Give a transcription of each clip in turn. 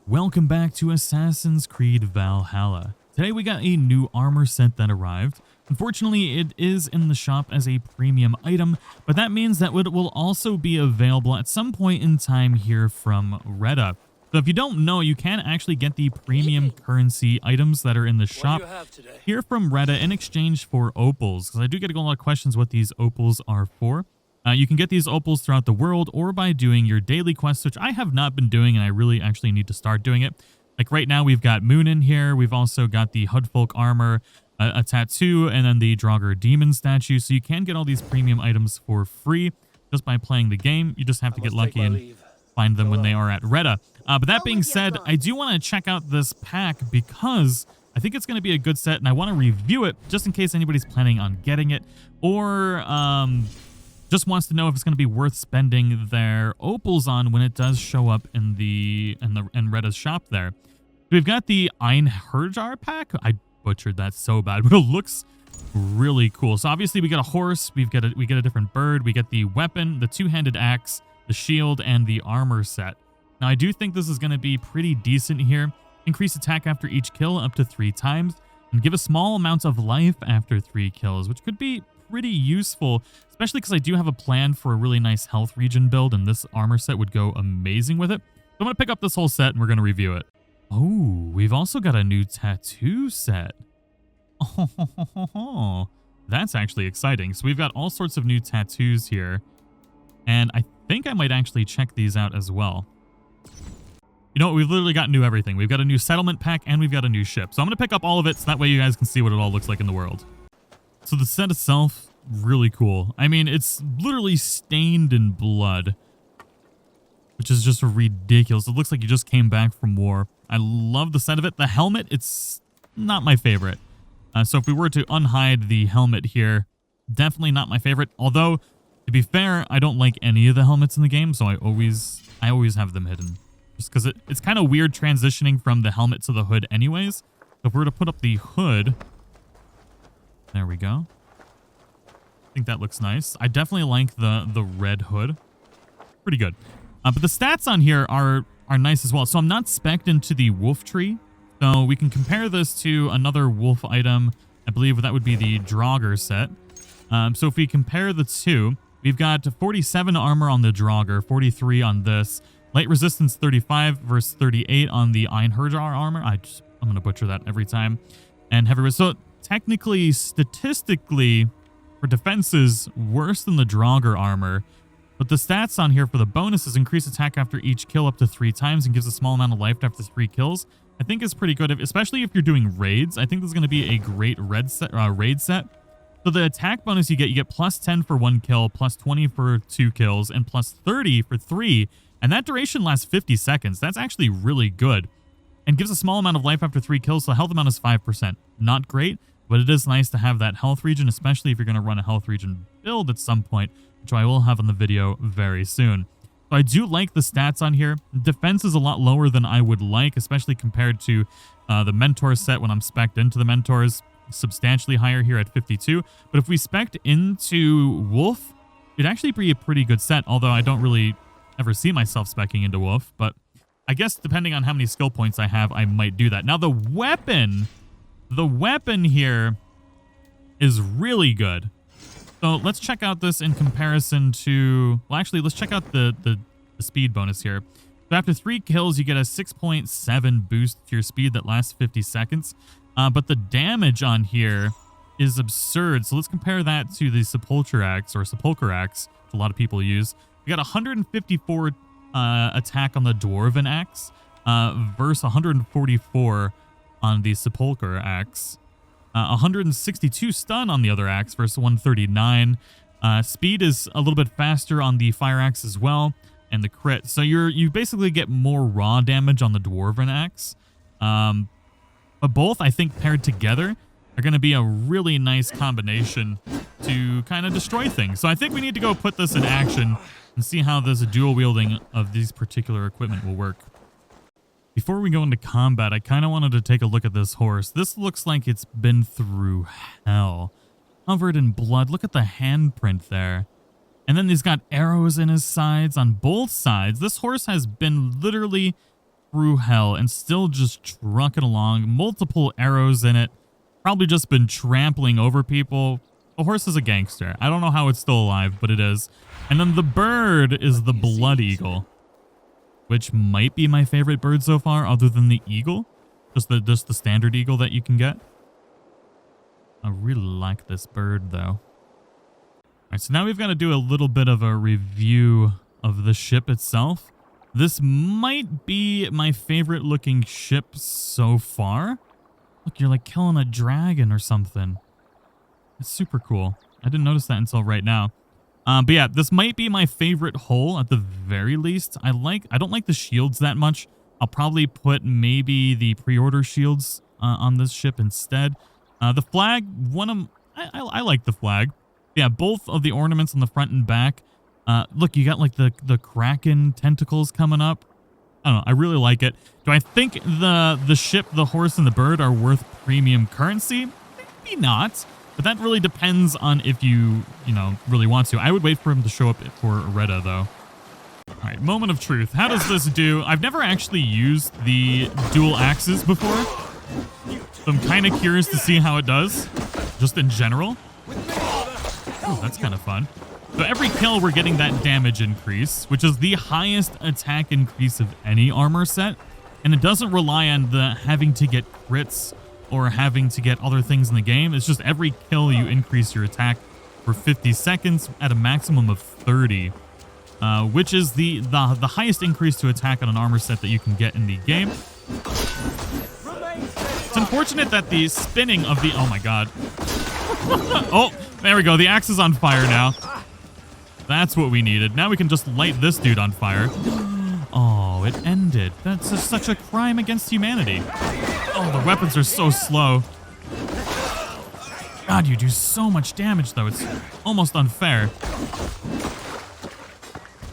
Welcome back to Assassin's Creed Valhalla. Today we got a new armor set that arrived. Unfortunately, it is in the shop as a premium item, but that means that it will also be available at some point in time here from Reda. So if you don't know, you can actually get the premium currency items that are in the shop here from Reda in exchange for opals, because I do get a lot of questions what these opals are for. You can get these opals throughout the world or by doing your daily quests, which I have not been doing, and I really actually need to start doing it. Like right now, we've got Moon in here. We've also got the Hudfolk armor, a tattoo, and then the Draugr demon statue. So you can get all these premium items for free just by playing the game. You just have to get lucky and find them when they are at Reda. But that being said, I do want to check out this pack because I think it's going to be a good set, and I want to review it just in case anybody's planning on getting it or just wants to know if it's going to be worth spending their opals on when it does show up in Reda's shop there. We've got the Einherjar pack. I butchered that so bad, but it looks really cool. So obviously we get a horse, we get a different bird, we get the weapon, the two-handed axe, the shield, and the armor set. Now I do think this is going to be pretty decent here. Increase attack after each kill up to 3 times, and give a small amount of life after 3 kills, which could be pretty useful, especially because I do have a plan for a really nice health regen build, and this armor set would go amazing with it. So I'm going to pick up this whole set, and we're going to review it. Oh, we've also got a new tattoo set. Oh, that's actually exciting. So we've got all sorts of new tattoos here, and I think I might actually check these out as well. You know what? We've literally got new everything. We've got a new settlement pack, and we've got a new ship. So I'm going to pick up all of it, so that way you guys can see what it all looks like in the world. So the set itself, really cool. I mean, it's literally stained in blood, which is just ridiculous. It looks like you just came back from war. I love the set of it. The helmet, it's not my favorite. So if we were to unhide the helmet here, definitely not my favorite. Although, to be fair, I don't like any of the helmets in the game, so I always have them hidden. Just because it's kind of weird transitioning from the helmet to the hood anyways. So if we were to put up the hood, there we go. I think that looks nice. I definitely like the red hood. Pretty good. But the stats on here are nice as well. So I'm not spec'd into the wolf tree. So we can compare this to another wolf item. I believe that would be the Draugr set. So if we compare the two, we've got 47 armor on the Draugr, 43 on this. Light resistance 35 versus 38 on the Einherjar armor. I'm going to butcher that every time. And heavy resistance. So technically, statistically, for defenses, worse than the Draugr armor. But the stats on here for the bonuses increase attack after each kill up to 3 times and gives a small amount of life after 3 kills. I think is pretty good, especially if you're doing raids. I think this is going to be a great raid set. So the attack bonus you get plus 10 for 1 kill, plus 20 for 2 kills, and plus 30 for 3. And that duration lasts 50 seconds. That's actually really good. And gives a small amount of life after 3 kills, so health amount is 5%. Not great, but it is nice to have that health regen, especially if you're going to run a health regen build at some point, which I will have on the video very soon. So I do like the stats on here. Defense is a lot lower than I would like, especially compared to the Mentor set when I'm spec'd into the Mentors. Substantially higher here at 52. But if we spec'd into Wolf, it'd actually be a pretty good set, although I don't really ever see myself speccing into Wolf. But I guess depending on how many skill points I have, I might do that. Now the weapon here is really good. So let's check out this in comparison to, well, actually, let's check out the speed bonus here. So after 3 kills, you get a 6.7 boost to your speed that lasts 50 seconds. But the damage on here is absurd. So let's compare that to the Sepulchre Axe, or Sepulchre Axe, which a lot of people use. We got 154 attack on the Dwarven Axe versus 144 on the Sepulchre Axe. 162 stun on the other axe versus 139. Speed is a little bit faster on the fire axe as well, and the crit. So you basically get more raw damage on the Dwarven Axe. But both, I think, paired together are going to be a really nice combination to kind of destroy things. So I think we need to go put this in action and see how this dual wielding of these particular equipment will work. Before we go into combat, I kind of wanted to take a look at this horse. This looks like it's been through hell. Covered in blood. Look at the handprint there. And then he's got arrows in his sides on both sides. This horse has been literally through hell and still just trucking along. Multiple arrows in it. Probably just been trampling over people. The horse is a gangster. I don't know how it's still alive, but it is. And then the bird is the blood eagle, which might be my favorite bird so far, other than the eagle. Just the standard eagle that you can get. I really like this bird, though. All right, so now we've got to do a little bit of a review of the ship itself. This might be my favorite looking ship so far. Look, you're like killing a dragon or something. It's super cool. I didn't notice that until right now. But yeah, this might be my favorite hull at the very least. I don't like the shields that much. I'll probably put maybe the pre-order shields on this ship instead. The flag, I like the flag. Yeah, both of the ornaments on the front and back. Look, you got like the kraken tentacles coming up. I don't know. I really like it. Do I think the ship, the horse, and the bird are worth premium currency? Maybe not. But that really depends on if you really want to. I would wait for him to show up for Retta, though. All right, moment of truth. How does this do? I've never actually used the dual axes before. So I'm kind of curious to see how it does, just in general. Oh, that's kind of fun. So every kill, we're getting that damage increase, which is the highest attack increase of any armor set. And it doesn't rely on the having to get crits or having to get other things in the game. It's just every kill you increase your attack for 50 seconds at a maximum of 30, which is the highest increase to attack on an armor set that you can get in the game. It's unfortunate that the spinning of the... Oh my god. Oh, there we go. The axe is on fire now. That's what we needed. Now we can just light this dude on fire. Oh, it ended. That's just such a crime against humanity. Oh, the weapons are so slow. God, you do so much damage, though. It's almost unfair.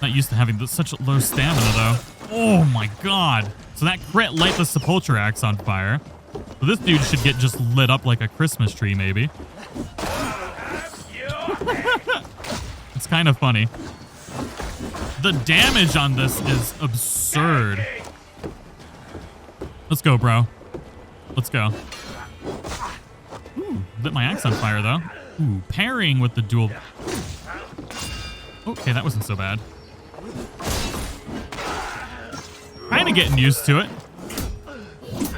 Not used to having such low stamina, though. Oh, my God. So that crit light the sepulture axe on fire. So this dude should get just lit up like a Christmas tree, maybe. It's kind of funny. The damage on this is absurd. Let's go, bro. Let's go. Ooh, lit my axe on fire, though. Ooh, pairing with the dual... Okay, that wasn't so bad. Kind of getting used to it.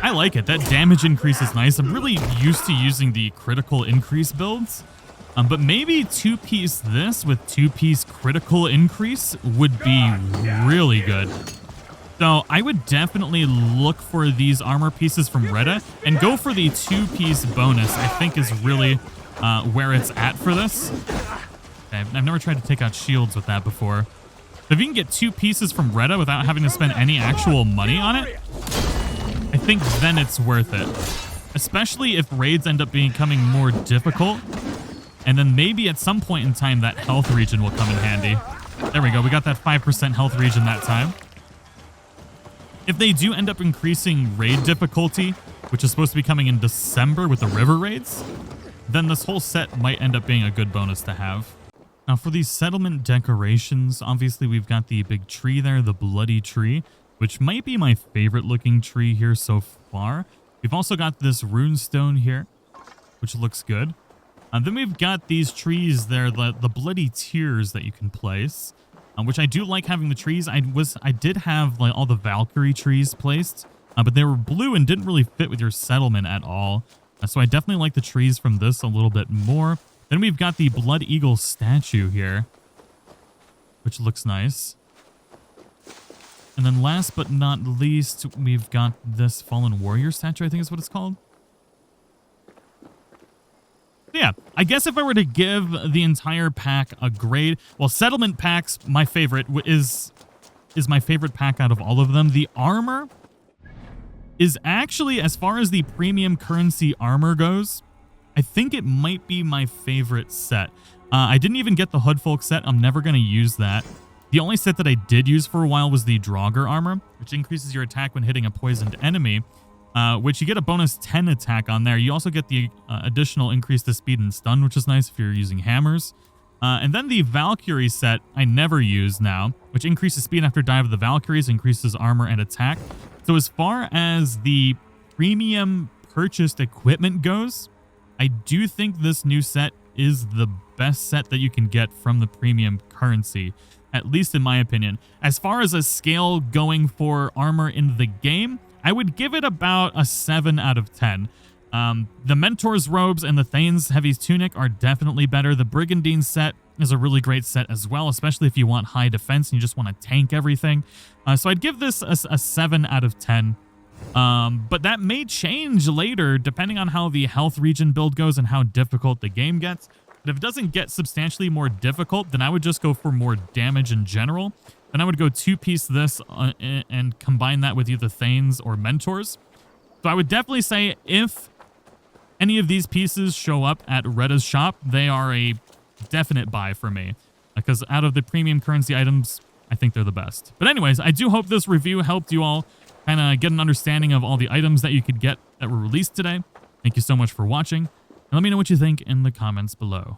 I like it. That damage increase is nice. I'm really used to using the critical increase builds. But maybe two-piece this with two-piece critical increase would be really good. So I would definitely look for these armor pieces from Retta and go for the two-piece bonus. I think is really where it's at for this. Okay, I've never tried to take out shields with that before. If you can get two pieces from Retta without having to spend any actual money on it, I think then it's worth it. Especially if raids end up becoming more difficult. And then maybe at some point in time, that health regen will come in handy. There we go. We got that 5% health regen that time. If they do end up increasing raid difficulty, which is supposed to be coming in December with the river raids, then this whole set might end up being a good bonus to have. Now, for these settlement decorations, obviously we've got the big tree there, the bloody tree, which might be my favorite looking tree here so far. We've also got this runestone here, which looks good. And then we've got these trees there, the bloody tears that you can place, which I do like having the trees. I did have like all the Valkyrie trees placed, but they were blue and didn't really fit with your settlement at all. So I definitely like the trees from this a little bit more. Then we've got the Blood Eagle statue here, which looks nice. And then last but not least, we've got this Fallen Warrior statue, I think is what it's called. Yeah, I guess if I were to give the entire pack a grade, well, Settlement Packs, my favorite, is my favorite pack out of all of them. The armor is actually, as far as the premium currency armor goes, I think it might be my favorite set. I didn't even get the Hoodfolk set. I'm never going to use that. The only set that I did use for a while was the Draugr armor, which increases your attack when hitting a poisoned enemy. Which you get a bonus 10 attack on there. You also get the additional increase to speed and stun, which is nice if you're using hammers. And then the Valkyrie set I never use now, which increases speed after dive of the Valkyries, increases armor and attack. So as far as the premium purchased equipment goes, I do think this new set is the best set that you can get from the premium currency, at least in my opinion. As far as a scale going for armor in the game, I would give it about a 7 out of 10. The Mentor's robes and the Thane's Heavy's tunic are definitely better. The Brigandine set is a really great set as well, especially if you want high defense and you just want to tank everything. So I'd give this a 7 out of 10. But that may change later depending on how the health region build goes and how difficult the game gets. But if it doesn't get substantially more difficult, then I would just go for more damage in general. Then I would go 2-piece this and combine that with either Thanes or Mentors. So I would definitely say if any of these pieces show up at Retta's shop, they are a definite buy for me. Because out of the premium currency items, I think they're the best. But anyways, I do hope this review helped you all kind of get an understanding of all the items that you could get that were released today. Thank you so much for watching. And let me know what you think in the comments below.